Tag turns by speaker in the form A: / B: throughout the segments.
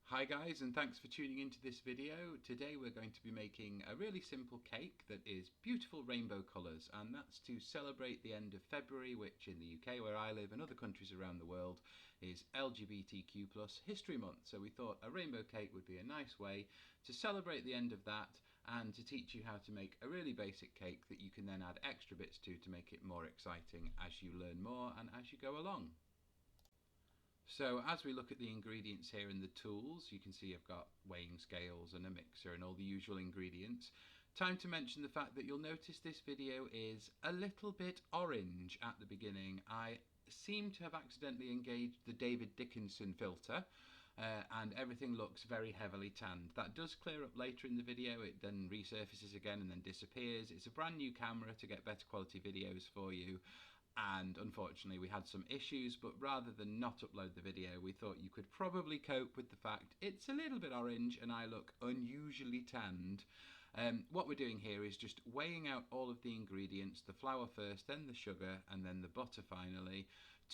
A: Hi guys, and thanks for tuning into this video. Today we're going to be making a really simple cake that is beautiful rainbow colours, and that's to celebrate the end of February, which in the UK where I live and other countries around the world is LGBTQ History Month. So we thought a rainbow cake would be a nice way to celebrate the end of that and to teach you how to make a really basic cake that you can then add extra bits to make it more exciting as you learn more and as you go along. So as we look at the ingredients here and the tools, you can see I've got weighing scales and a mixer and all the usual ingredients. Time to mention the fact that you'll notice this video is a little bit orange at the beginning. I seem to have accidentally engaged the David Dickinson filter and everything looks very heavily tanned. That does clear up later in the video, it then resurfaces again and then disappears. It's a brand new camera to get better quality videos for you. And unfortunately we had some issues, but rather than not upload the video, we thought you could probably cope with the fact it's a little bit orange and I look unusually tanned. What we're doing here is just weighing out all of the ingredients, the flour first, then the sugar, and then the butter finally,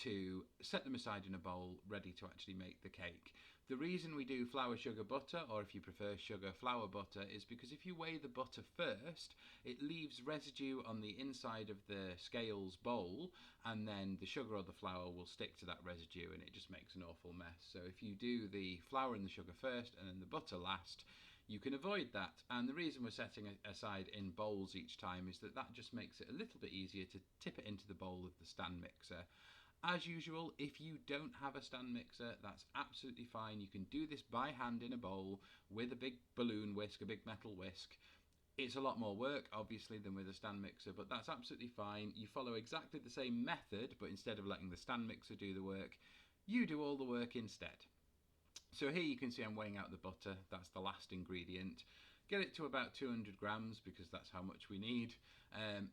A: to set them aside in a bowl ready to actually make the cake. The reason we do flour, sugar, butter, or if you prefer sugar, flour, butter, is because if you weigh the butter first, it leaves residue on the inside of the scales bowl, and then the sugar or the flour will stick to that residue and it just makes an awful mess. So if you do the flour and the sugar first and then the butter last, you can avoid that. And the reason we're setting aside in bowls each time is that that just makes it a little bit easier to tip it into the bowl of the stand mixer. As usual, if you don't have a stand mixer, that's absolutely fine. You can do this by hand in a bowl with a big balloon whisk, a big metal whisk. It's a lot more work, obviously, than with a stand mixer, but that's absolutely fine. You follow exactly the same method, but instead of letting the stand mixer do the work, you do all the work instead. So here you can see I'm weighing out the butter. That's the last ingredient. Get it to about 200 grams because that's how much we need.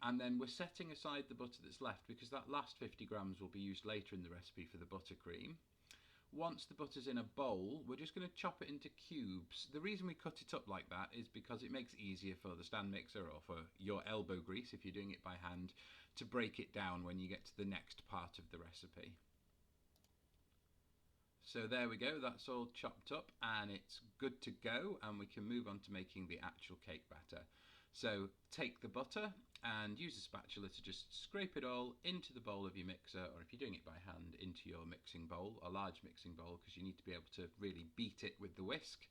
A: And then we're setting aside the butter that's left because that last 50 grams will be used later in the recipe for the buttercream. Once the butter's in a bowl, we're just going to chop it into cubes. The reason we cut it up like that is because it makes it easier for the stand mixer or for your elbow grease, if you're doing it by hand, to break it down when you get to the next part of the recipe. So there we go, that's all chopped up and it's good to go, and we can move on to making the actual cake batter. So take the butter and use a spatula to just scrape it all into the bowl of your mixer, or if you're doing it by hand, into your mixing bowl, a large mixing bowl, because you need to be able to really beat it with the whisk.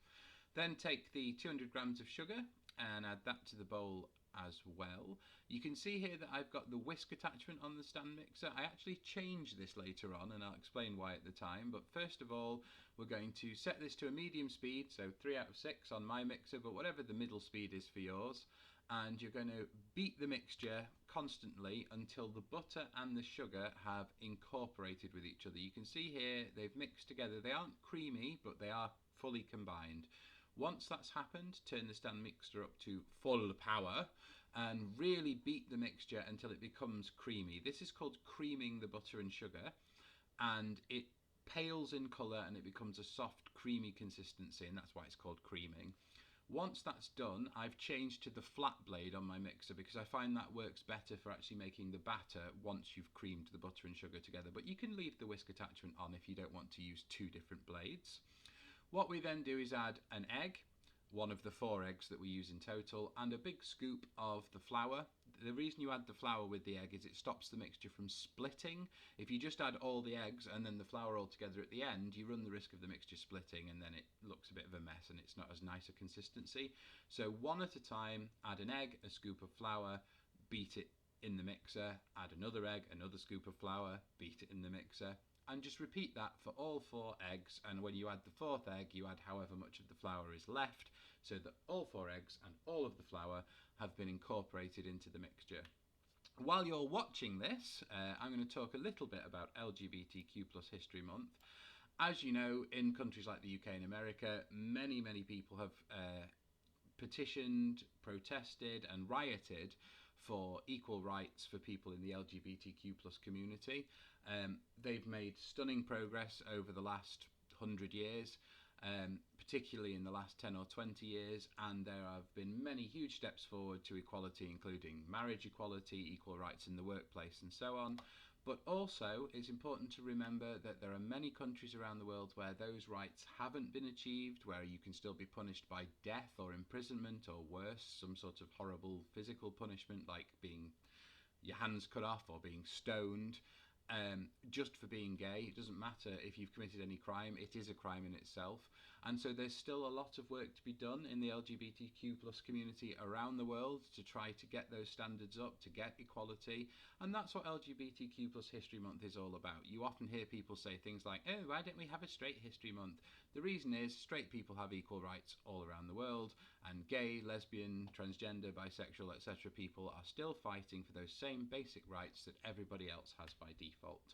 A: Then take the 200 grams of sugar and add that to the bowl as well. You can see here that I've got the whisk attachment on the stand mixer. I actually changed this later on and I'll explain why at the time, but first of all we're going to set this to a medium speed, so 3 out of 6 on my mixer, but whatever the middle speed is for yours, and you're going to beat the mixture constantly until the butter and the sugar have incorporated with each other. You can see here they've mixed together. They aren't creamy, but they are fully combined. Once that's happened, turn the stand mixer up to full power and really beat the mixture until it becomes creamy. This is called creaming the butter and sugar, and it pales in colour and it becomes a soft, creamy consistency, and that's why it's called creaming. Once that's done, I've changed to the flat blade on my mixer because I find that works better for actually making the batter once you've creamed the butter and sugar together, but you can leave the whisk attachment on if you don't want to use 2 different blades. What we then do is add an egg, one of the 4 eggs that we use in total, and a big scoop of the flour. The reason you add the flour with the egg is it stops the mixture from splitting. If you just add all the eggs and then the flour all together at the end, you run the risk of the mixture splitting and then it looks a bit of a mess and it's not as nice a consistency. So one at a time, add an egg, a scoop of flour, beat it in the mixer, add another egg, another scoop of flour, beat it in the mixer, and just repeat that for all 4 eggs, and when you add the 4th egg you add however much of the flour is left, so that all 4 eggs and all of the flour have been incorporated into the mixture. While you're watching this, I'm going to talk a little bit about LGBTQ History Month. As you know, in countries like the UK and America, many people have petitioned, protested and rioted for equal rights for people in the LGBTQ community. They've made stunning progress over the last 100 years, particularly in the last 10 or 20 years, and there have been many huge steps forward to equality, including marriage equality, equal rights in the workplace and so on. But also, it's important to remember that there are many countries around the world where those rights haven't been achieved, where you can still be punished by death or imprisonment or worse, some sort of horrible physical punishment like being your hands cut off or being stoned, just for being gay. It doesn't matter if you've committed any crime, it is a crime in itself. And so there's still a lot of work to be done in the LGBTQ plus community around the world to try to get those standards up, to get equality. And that's what LGBTQ plus History Month is all about. You often hear people say things like, oh, why don't we have a straight history month? The reason is straight people have equal rights all around the world, and gay, lesbian, transgender, bisexual, etc. people are still fighting for those same basic rights that everybody else has by default.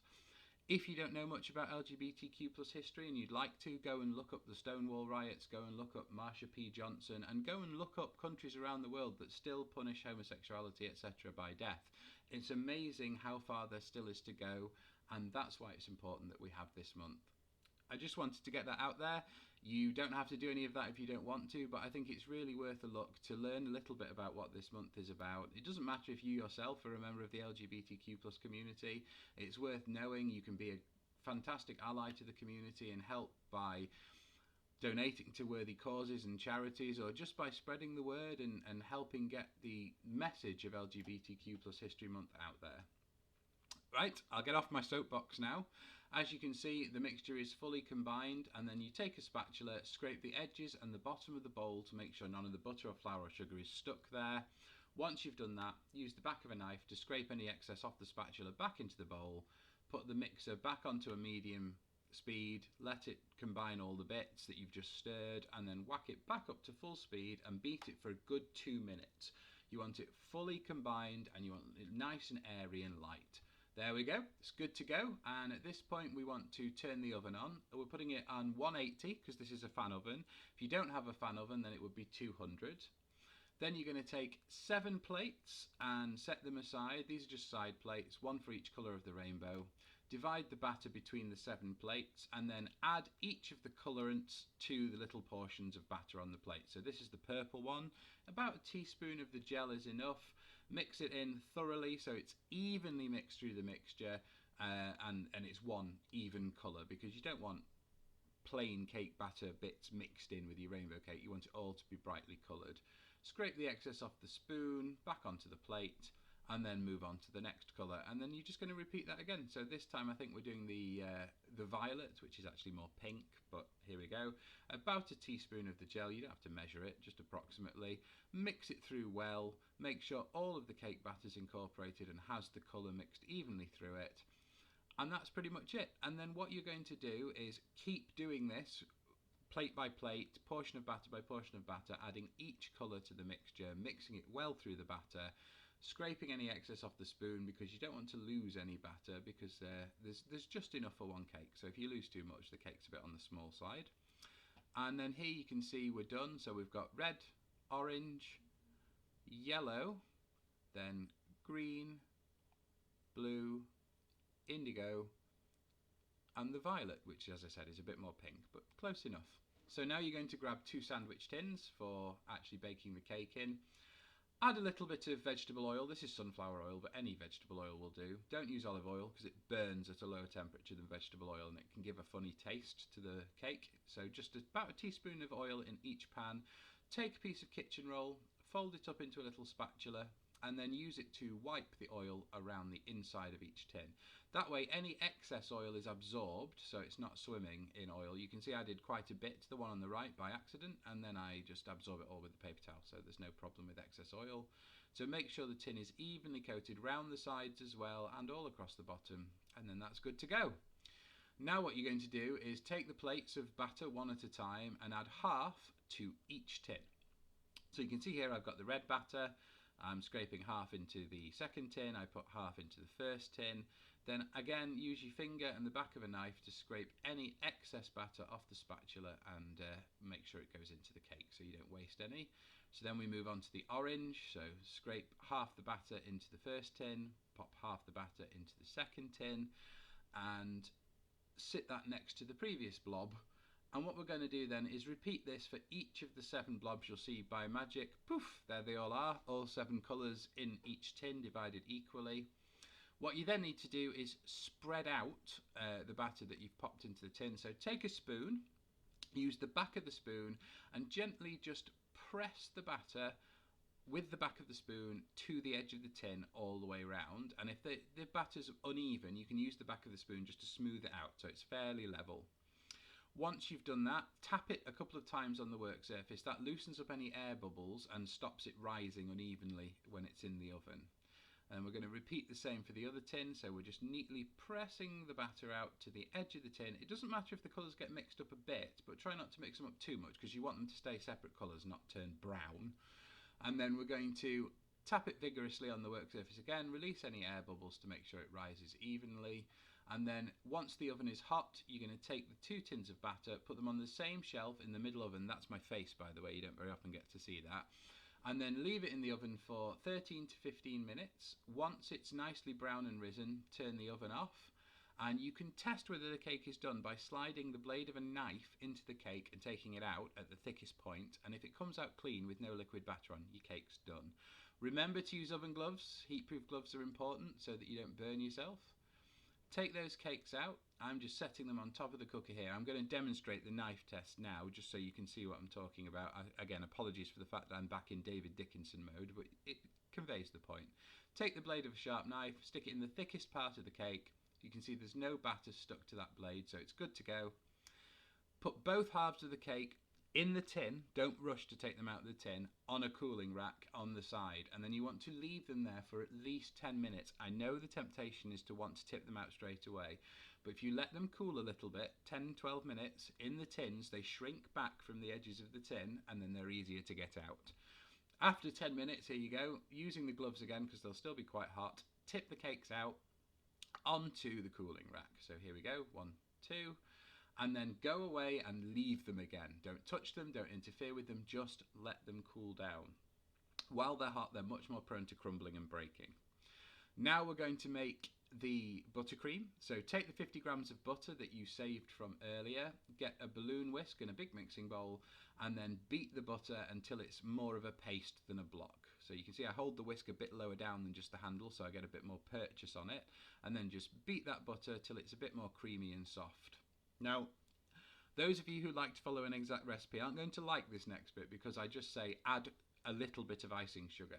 A: If you don't know much about LGBTQ plus history and you'd like to, go and look up the Stonewall riots, go and look up Marsha P. Johnson, and go and look up countries around the world that still punish homosexuality, etc. by death. It's amazing how far there still is to go, and that's why it's important that we have this month. I just wanted to get that out there. You don't have to do any of that if you don't want to, but I think it's really worth a look to learn a little bit about what this month is about. It doesn't matter if you yourself are a member of the LGBTQ plus community. It's worth knowing. You can be a fantastic ally to the community and help by donating to worthy causes and charities, or just by spreading the word and helping get the message of LGBTQ plus History Month out there. Right, I'll get off my soapbox now. As you can see, the mixture is fully combined, and then you take a spatula, scrape the edges and the bottom of the bowl to make sure none of the butter or flour or sugar is stuck there. Once you've done that, use the back of a knife to scrape any excess off the spatula back into the bowl, put the mixer back onto a medium speed, let it combine all the bits that you've just stirred, and then whack it back up to full speed and beat it for a good 2 minutes. You want it fully combined and you want it nice and airy and light. There we go, it's good to go, and at this point we want to turn the oven on. We're putting it on 180 because this is a fan oven. If you don't have a fan oven, then it would be 200. Then you're going to take 7 plates and set them aside. These are just side plates, one for each colour of the rainbow. Divide the batter between the 7 plates and then add each of the colorants to the little portions of batter on the plate. So this is the purple one. About a teaspoon of the gel is enough. Mix it in thoroughly so it's evenly mixed through the mixture, and it's one even colour, because you don't want plain cake batter bits mixed in with your rainbow cake. You want it all to be brightly coloured. Scrape the excess off the spoon, back onto the plate, and then move on to the next colour, and then you're just going to repeat that again. So this time I think we're doing the violet, which is actually more pink, but here we go. About a teaspoon of the gel, you don't have to measure it, just approximately. Mix it through well, make sure all of the cake batter is incorporated and has the colour mixed evenly through it, and that's pretty much it. And then what you're going to do is keep doing this plate by plate, portion of batter by portion of batter, adding each colour to the mixture, mixing it well through the batter, scraping any excess off the spoon because you don't want to lose any batter, because there's just enough for one cake. So if you lose too much, the cake's a bit on the small side. And then here you can see we're done. So we've got red, orange, yellow, then green, blue, indigo, and the violet, which, as I said, is a bit more pink, but close enough. So now you're going to grab 2 sandwich tins for actually baking the cake in. Add a little bit of vegetable oil. This is sunflower oil, but any vegetable oil will do. Don't use olive oil because it burns at a lower temperature than vegetable oil and it can give a funny taste to the cake. So just about a teaspoon of oil in each pan. Take a piece of kitchen roll, fold it up into a little spatula, and then use it to wipe the oil around the inside of each tin. That way any excess oil is absorbed, so it's not swimming in oil. You can see I did quite a bit to the one on the right by accident, and then I just absorb it all with the paper towel, so there's no problem with excess oil. So make sure the tin is evenly coated round the sides as well and all across the bottom, and then that's good to go. Now what you're going to do is take the plates of batter one at a time and add half to each tin. So you can see here I've got the red batter. I'm scraping half into the second tin, I put half into the first tin. Then again, use your finger and the back of a knife to scrape any excess batter off the spatula and make sure it goes into the cake so you don't waste any. So then we move on to the orange, so scrape half the batter into the first tin, pop half the batter into the second tin, and sit that next to the previous blob. And what we're going to do then is repeat this for each of the 7 blobs. You'll see by magic, poof, there they all are, all 7 colours in each tin divided equally. What you then need to do is spread out the batter that you've popped into the tin. So take a spoon, use the back of the spoon and gently just press the batter with the back of the spoon to the edge of the tin all the way around. And if the batter's uneven, you can use the back of the spoon just to smooth it out so it's fairly level. Once you've done that, tap it a couple of times on the work surface. That loosens up any air bubbles and stops it rising unevenly when it's in the oven. And we're going to repeat the same for the other tin, so we're just neatly pressing the batter out to the edge of the tin. It doesn't matter if the colours get mixed up a bit, but try not to mix them up too much because you want them to stay separate colours, not turn brown. And then we're going to tap it vigorously on the work surface again, release any air bubbles to make sure it rises evenly. And then once the oven is hot, you're going to take the 2 tins of batter, put them on the same shelf in the middle oven. That's my face, by the way, you don't very often get to see that. And then leave it in the oven for 13 to 15 minutes. Once it's nicely brown and risen, turn the oven off. And you can test whether the cake is done by sliding the blade of a knife into the cake and taking it out at the thickest point. And if it comes out clean with no liquid batter on, your cake's done. Remember to use oven gloves. Heat-proof gloves are important so that you don't burn yourself. Take those cakes out. I'm just setting them on top of the cooker here. I'm going to demonstrate the knife test now just so you can see what I'm talking about. Again, apologies for the fact that I'm back in David Dickinson mode, but it conveys the point. Take the blade of a sharp knife, stick it in the thickest part of the cake. You can see there's no batter stuck to that blade, so it's good to go. Put both halves of the cake in the tin, don't rush to take them out of the tin, on a cooling rack on the side, and then you want to leave them there for at least 10 minutes. I know the temptation is to want to tip them out straight away, but if you let them cool a little bit, 10-12 minutes, in the tins, they shrink back from the edges of the tin, and then they're easier to get out. After 10 minutes, here you go, using the gloves again because they'll still be quite hot, tip the cakes out onto the cooling rack. So here we go, 1, 2, and then go away and leave them again. Don't touch them, don't interfere with them, just let them cool down. While they're hot, they're much more prone to crumbling and breaking. Now we're going to make the buttercream. So take the 50 grams of butter that you saved from earlier, get a balloon whisk and a big mixing bowl, and then beat the butter until it's more of a paste than a block. So you can see I hold the whisk a bit lower down than just the handle so I get a bit more purchase on it, and then just beat that butter till it's a bit more creamy and soft. Now, those of you who like to follow an exact recipe aren't going to like this next bit because I just say add a little bit of icing sugar.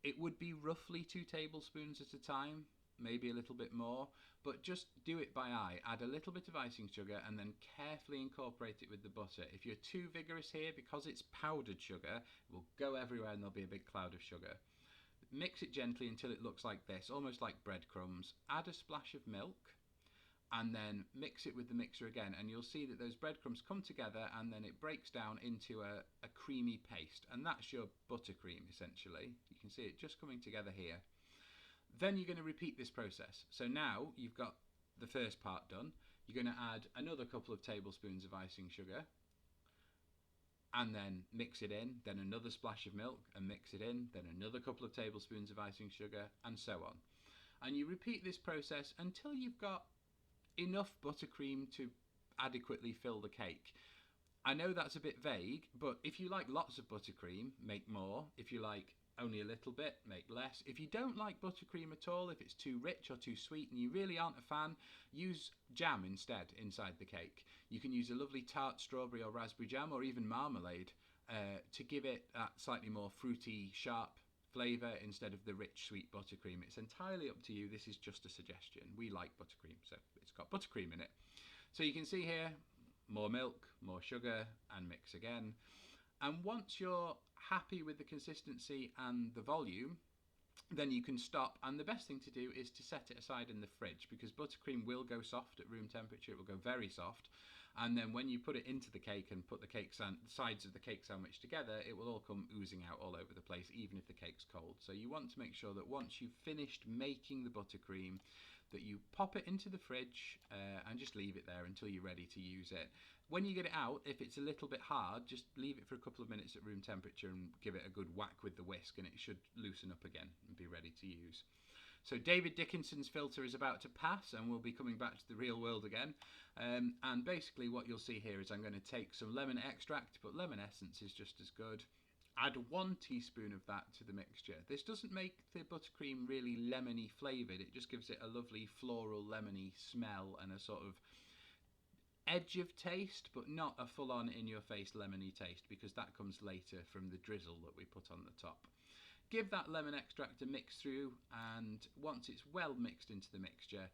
A: It would be roughly 2 tablespoons at a time, maybe a little bit more, but just do it by eye. Add a little bit of icing sugar and then carefully incorporate it with the butter. If you're too vigorous here, because it's powdered sugar, it will go everywhere and there'll be a big cloud of sugar. Mix it gently until it looks like this, almost like breadcrumbs. Add a splash of milk and then mix it with the mixer again, and you'll see that those breadcrumbs come together and then it breaks down into a creamy paste, and that's your buttercream essentially. You can see it just coming together here. Then you're going to repeat this process. So now you've got the first part done. You're going to add another couple of tablespoons of icing sugar and then mix it in, then another splash of milk and mix it in, then another couple of tablespoons of icing sugar, and so on. And you repeat this process until you've got enough buttercream to adequately fill the cake. I know that's a bit vague, but if you like lots of buttercream, make more. If you like only a little bit, make less. If you don't like buttercream at all, if it's too rich or too sweet and you really aren't a fan, use jam instead inside the cake. You can use a lovely tart strawberry or raspberry jam or even marmalade to give it that slightly more fruity, sharp flavour instead of the rich, sweet buttercream. It's entirely up to you. This is just a suggestion. We like buttercream, so it's got buttercream in it. So you can see here, more milk, more sugar, and mix again. And once you're happy with the consistency and the volume, then you can stop, and the best thing to do is to set it aside in the fridge because buttercream will go soft at room temperature. It will go very soft, and then when you put it into the cake and put the sides of the cake sandwich together, it will all come oozing out all over the place, even if the cake's cold. So you want to make sure that once you've finished making the buttercream, that you pop it into the fridge and just leave it there until you're ready to use it. When you get it out, if it's a little bit hard, just leave it for a couple of minutes at room temperature and give it a good whack with the whisk, and it should loosen up again and be ready to use. So David Dickinson's filter is about to pass and we'll be coming back to the real world again. And basically what you'll see here is I'm going to take some lemon extract, but lemon essence is just as good. Add 1 teaspoon of that to the mixture. This doesn't make the buttercream really lemony flavoured, it just gives it a lovely floral lemony smell and a sort of edge of taste, but not a full-on in-your-face lemony taste, because that comes later from the drizzle that we put on the top. Give that lemon extract a mix through, and once it's well mixed into the mixture,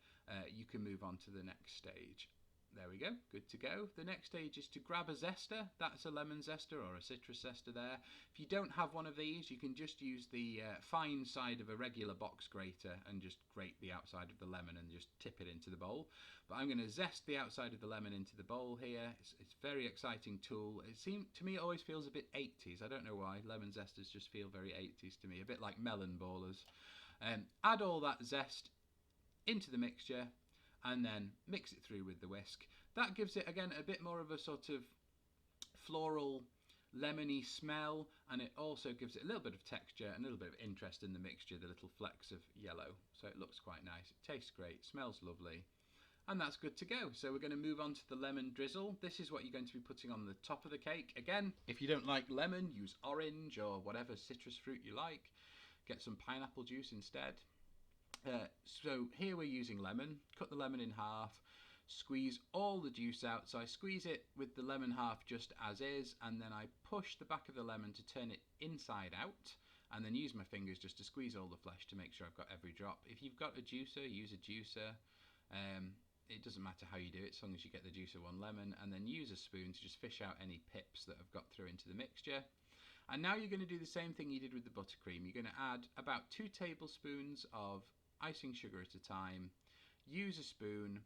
A: you can move on to the next stage. There we go, good to go. The next stage is to grab a zester. That's a lemon zester or a citrus zester there. If you don't have one of these, you can just use the fine side of a regular box grater and just grate the outside of the lemon and just tip it into the bowl. But I'm going to zest the outside of the lemon into the bowl here. It's a very exciting tool. To me, it always feels a bit 80s. I don't know why. Lemon zesters just feel very 80s to me, a bit like melon ballers. Add all that zest into the mixture, and then mix it through with the whisk. That gives it, again, a bit more of a sort of floral, lemony smell, and it also gives it a little bit of texture and a little bit of interest in the mixture, the little flecks of yellow. So it looks quite nice, it tastes great, smells lovely, and that's good to go. So we're going to move on to the lemon drizzle. This is what you're going to be putting on the top of the cake. Again, if you don't like lemon, use orange or whatever citrus fruit you like. Get some pineapple juice instead. So here we're using lemon. Cut the lemon in half, squeeze all the juice out. So I squeeze it with the lemon half just as is, and then I push the back of the lemon to turn it inside out, and then use my fingers just to squeeze all the flesh to make sure I've got every drop. If you've got a juicer, use a juicer. It doesn't matter how you do it, as long as you get the juice of one lemon, and then use a spoon to just fish out any pips that have got through into the mixture. And now you're going to do the same thing you did with the buttercream. You're going to add about 2 tablespoons of icing sugar at a time. Use a spoon,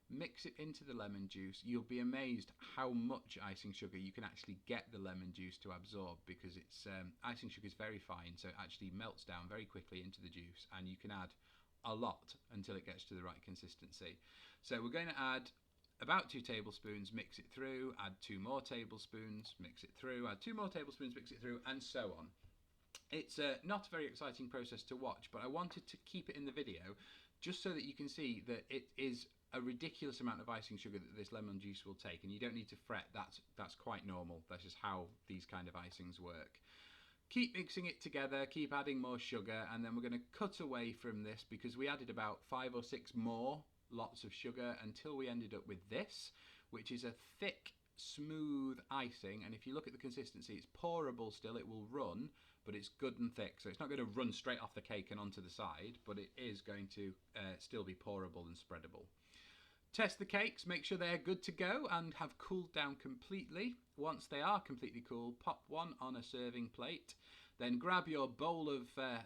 A: mix it into the lemon juice. You'll be amazed how much icing sugar you can actually get the lemon juice to absorb, because it's icing sugar is very fine, so it actually melts down very quickly into the juice, and you can add a lot until it gets to the right consistency. So we're going to add about 2 tablespoons, mix it through, add 2 more tablespoons, mix it through, add 2 more tablespoons, mix it through, and so on. It's not a very exciting process to watch, but I wanted to keep it in the video just so that you can see that it is a ridiculous amount of icing sugar that this lemon juice will take, and you don't need to fret. That's quite normal. That's just how these kind of icings work. Keep mixing it together, keep adding more sugar, and then we're going to cut away from this because we added about 5 or 6 more lots of sugar until we ended up with this, which is a thick, smooth icing. And if you look at the consistency, it's pourable still. It will run, but it's good and thick, so it's not going to run straight off the cake and onto the side, but it is going to still be pourable and spreadable. Test the cakes, make sure they're good to go and have cooled down completely. Once they are completely cool, pop one on a serving plate. Then grab your bowl of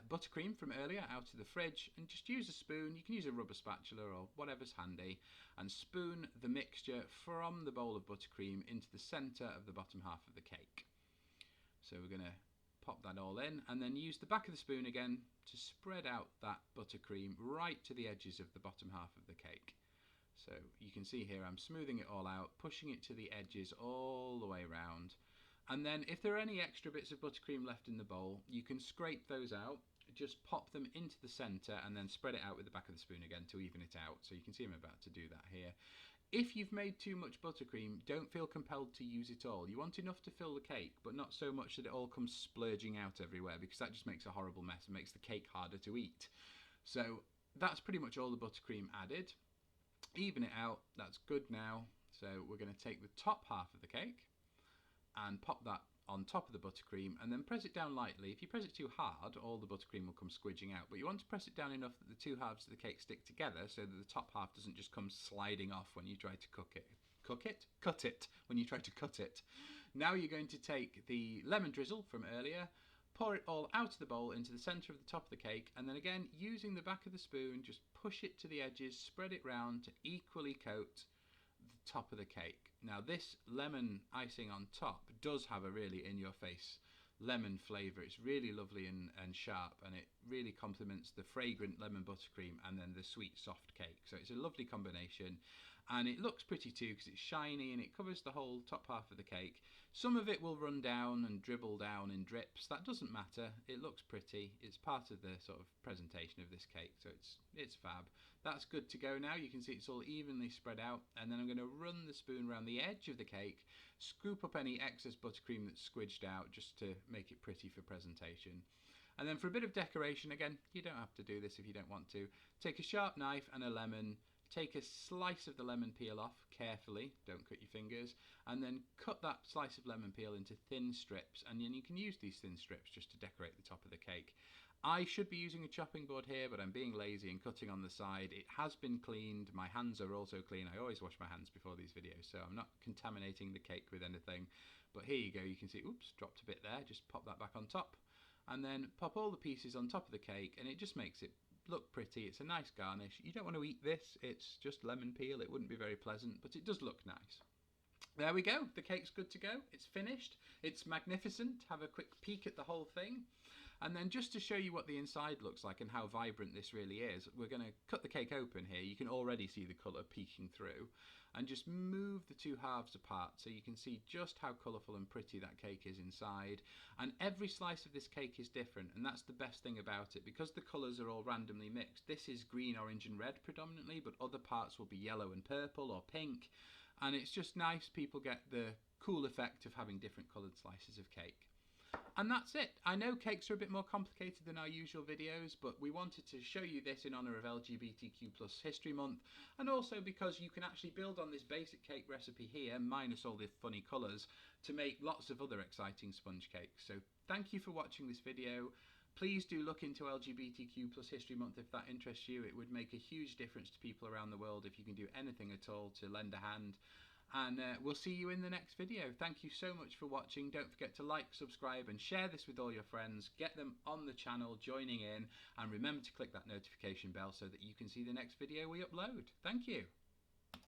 A: buttercream from earlier out of the fridge and just use a spoon. You can use a rubber spatula or whatever's handy, and spoon the mixture from the bowl of buttercream into the centre of the bottom half of the cake. So we're going to pop that all in, and then use the back of the spoon again to spread out that buttercream right to the edges of the bottom half of the cake. So you can see here I'm smoothing it all out, pushing it to the edges all the way around. And then if there are any extra bits of buttercream left in the bowl, you can scrape those out, just pop them into the centre and then spread it out with the back of the spoon again to even it out. So you can see I'm about to do that here. If you've made too much buttercream, don't feel compelled to use it all. You want enough to fill the cake, but not so much that it all comes splurging out everywhere, because that just makes a horrible mess and makes the cake harder to eat. So that's pretty much all the buttercream added. Even it out, that's good now. So we're going to take the top half of the cake and pop that on top of the buttercream, and then press it down lightly. If you press it too hard, all the buttercream will come squidging out, but you want to press it down enough that the two halves of the cake stick together so that the top half doesn't just come sliding off when you try to cut it when you try to cut it. Now you're going to take the lemon drizzle from earlier, pour it all out of the bowl into the centre of the top of the cake, and then again, using the back of the spoon, just push it to the edges, spread it round to equally coat the top of the cake. Now this lemon icing on top does have a really in-your-face lemon flavour. It's really lovely and sharp, and it really complements the fragrant lemon buttercream and then the sweet soft cake. So it's a lovely combination. And it looks pretty too because it's shiny and it covers the whole top half of the cake. Some of it will run down and dribble down in drips. That doesn't matter. It looks pretty. It's part of the sort of presentation of this cake, so it's fab. That's good to go now. You can see it's all evenly spread out, and then I'm going to run the spoon around the edge of the cake, scoop up any excess buttercream that's squidged out just to make it pretty for presentation. And then for a bit of decoration, again, you don't have to do this if you don't want to. Take a sharp knife and a lemon. Take a slice of the lemon peel off carefully, don't cut your fingers, and then cut that slice of lemon peel into thin strips, and then you can use these thin strips just to decorate the top of the cake. I should be using a chopping board here, but I'm being lazy and cutting on the side. It has been cleaned. My hands are also clean. I always wash my hands before these videos, so I'm not contaminating the cake with anything. But here you go. You can see, oops, dropped a bit there. Just pop that back on top, and then pop all the pieces on top of the cake, and it just makes it look pretty. It's a nice garnish. You don't want to eat this. It's just lemon peel. It wouldn't be very pleasant, but it does look nice. There we go. The cake's good to go. It's finished. It's magnificent. Have a quick peek at the whole thing. And then just to show you what the inside looks like and how vibrant this really is, we're going to cut the cake open here. You can already see the colour peeking through. And just move the two halves apart so you can see just how colourful and pretty that cake is inside. And every slice of this cake is different, and that's the best thing about it. Because the colours are all randomly mixed, this is green, orange and red predominantly, but other parts will be yellow and purple or pink. And it's just nice. People get the cool effect of having different coloured slices of cake. And that's it. I know cakes are a bit more complicated than our usual videos, but we wanted to show you this in honour of LGBTQ History Month, and also because you can actually build on this basic cake recipe here, minus all the funny colours, to make lots of other exciting sponge cakes. So thank you for watching this video. Please do look into LGBTQ History Month if that interests you. It would make a huge difference to people around the world if you can do anything at all to lend a hand. And we'll see you in the next video. Thank you so much for watching. Don't forget to like, subscribe and share this with all your friends. Get them on the channel, joining in, and remember to click that notification bell so that you can see the next video we upload. Thank you.